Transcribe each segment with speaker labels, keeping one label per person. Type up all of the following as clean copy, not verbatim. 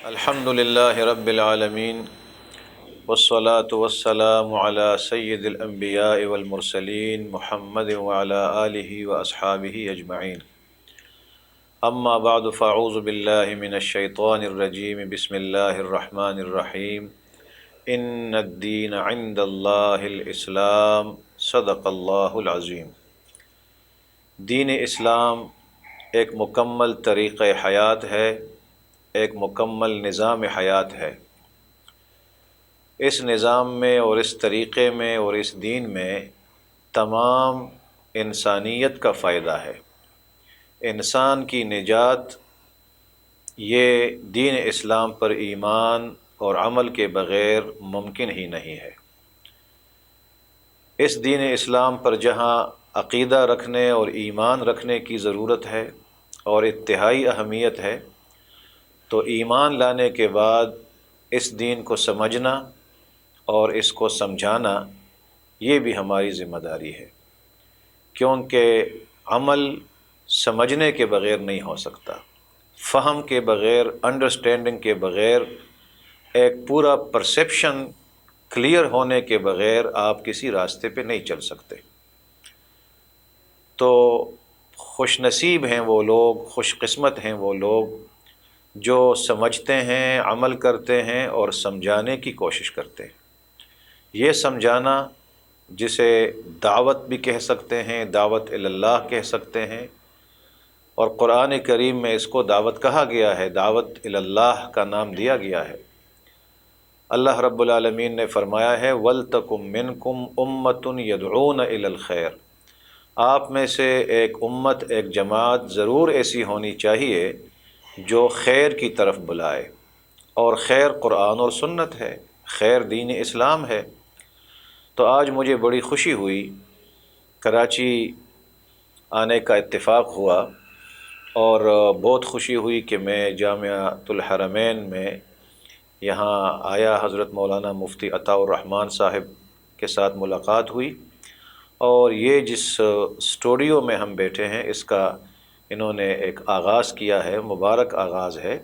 Speaker 1: الحمد للہ رب العالمین والصلاة والسلام علی سید الانبیاء والمرسلین محمد وعلی آلہ واصحابہ اجمعین، اما بعد فاعوذ باللہ من الشیطان الرجیم، بسم اللہ الرحمن الرحیم، ان الدین عند اللہ الاسلام، صدق اللہ العظیم۔ دین اسلام ایک مکمل طریقہ حیات ہے، ایک مکمل نظام حیات ہے۔ اس نظام میں اور اس طریقے میں اور اس دین میں تمام انسانیت کا فائدہ ہے۔ انسان کی نجات یہ دین اسلام پر ایمان اور عمل کے بغیر ممکن ہی نہیں ہے۔ اس دین اسلام پر جہاں عقیدہ رکھنے اور ایمان رکھنے کی ضرورت ہے اور انتہائی اہمیت ہے، تو ایمان لانے کے بعد اس دین کو سمجھنا اور اس کو سمجھانا یہ بھی ہماری ذمہ داری ہے، کیونکہ عمل سمجھنے کے بغیر نہیں ہو سکتا، فہم کے بغیر، انڈرسٹینڈنگ کے بغیر، ایک پورا پرسیپشن کلیئر ہونے کے بغیر آپ کسی راستے پہ نہیں چل سکتے۔ تو خوش نصیب ہیں وہ لوگ، خوش قسمت ہیں وہ لوگ جو سمجھتے ہیں، عمل کرتے ہیں اور سمجھانے کی کوشش کرتے ہیں۔ یہ سمجھانا جسے دعوت بھی کہہ سکتے ہیں، دعوت اللہ کہہ سکتے ہیں، اور قرآن کریم میں اس کو دعوت کہا گیا ہے، دعوت اللہ کا نام دیا گیا ہے۔ اللہ رب العالمین نے فرمایا ہے وَلْتَكُمْ مِنْكُمْ أُمَّةٌ يَدْعُونَ إِلَى الْخَيْرِ، آپ میں سے ایک امت، ایک جماعت ضرور ایسی ہونی چاہیے جو خیر کی طرف بلائے، اور خیر قرآن اور سنت ہے، خیر دین اسلام ہے۔ تو آج مجھے بڑی خوشی ہوئی، کراچی آنے کا اتفاق ہوا، اور بہت خوشی ہوئی کہ میں جامعۃ الحرمین میں یہاں آیا، حضرت مولانا مفتی عطاء الرحمن صاحب کے ساتھ ملاقات ہوئی، اور یہ جس اسٹوڈیو میں ہم بیٹھے ہیں اس کا انہوں نے ایک آغاز کیا ہے، مبارک آغاز ہے،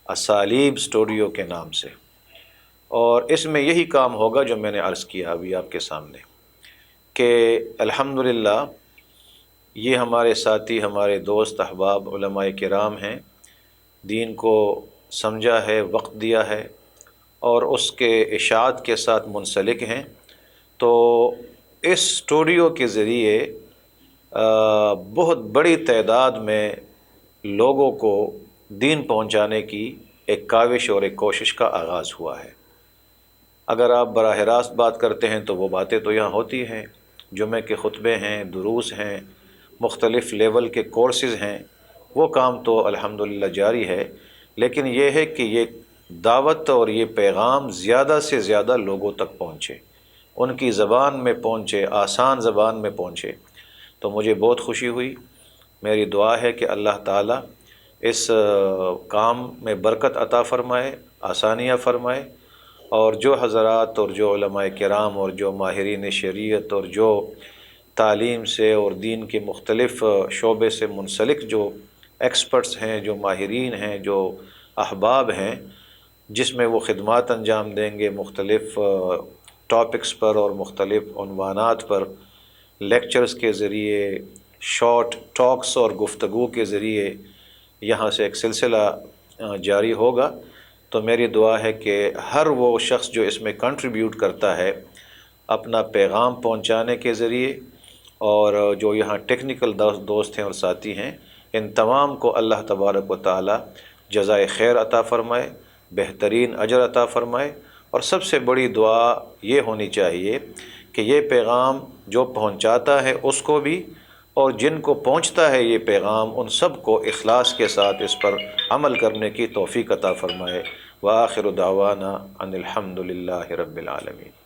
Speaker 1: اسالیب اسٹوڈیو کے نام سے، اور اس میں یہی کام ہوگا جو میں نے عرض کیا ابھی آپ کے سامنے، کہ الحمدللہ یہ ہمارے ساتھی، ہمارے دوست احباب علماء کرام ہیں، دین کو سمجھا ہے، وقت دیا ہے، اور اس کے اشاعت کے ساتھ منسلک ہیں۔ تو اس اسٹوڈیو کے ذریعے بہت بڑی تعداد میں لوگوں کو دین پہنچانے کی ایک کاوش اور ایک کوشش کا آغاز ہوا ہے۔ اگر آپ براہ راست بات کرتے ہیں تو وہ باتیں تو یہاں ہوتی ہیں، جمعے کے خطبے ہیں، دروس ہیں، مختلف لیول کے کورسز ہیں، وہ کام تو الحمدللہ جاری ہے، لیکن یہ ہے کہ یہ دعوت اور یہ پیغام زیادہ سے زیادہ لوگوں تک پہنچے، ان کی زبان میں پہنچے، آسان زبان میں پہنچے۔ تو مجھے بہت خوشی ہوئی، میری دعا ہے کہ اللہ تعالیٰ اس کام میں برکت عطا فرمائے، آسانیاں فرمائے، اور جو حضرات اور جو علماء کرام اور جو ماہرین شریعت اور جو تعلیم سے اور دین کے مختلف شعبے سے منسلک جو ایکسپرٹس ہیں، جو ماہرین ہیں، جو احباب ہیں، جس میں وہ خدمات انجام دیں گے مختلف ٹاپکس پر اور مختلف عنوانات پر، لیکچرز کے ذریعے، شارٹ ٹاکس اور گفتگو کے ذریعے یہاں سے ایک سلسلہ جاری ہوگا۔ تو میری دعا ہے کہ ہر وہ شخص جو اس میں کنٹریبیوٹ کرتا ہے اپنا پیغام پہنچانے کے ذریعے، اور جو یہاں ٹیکنیکل دوست ہیں اور ساتھی ہیں، ان تمام کو اللہ تبارک و تعالی جزائے خیر عطا فرمائے، بہترین اجر عطا فرمائے، اور سب سے بڑی دعا یہ ہونی چاہیے کہ یہ پیغام جو پہنچاتا ہے اس کو بھی، اور جن کو پہنچتا ہے یہ پیغام، ان سب کو اخلاص کے ساتھ اس پر عمل کرنے کی توفیق عطا فرمائے۔ وآخر دعوانا ان الحمد للہ رب العالمین۔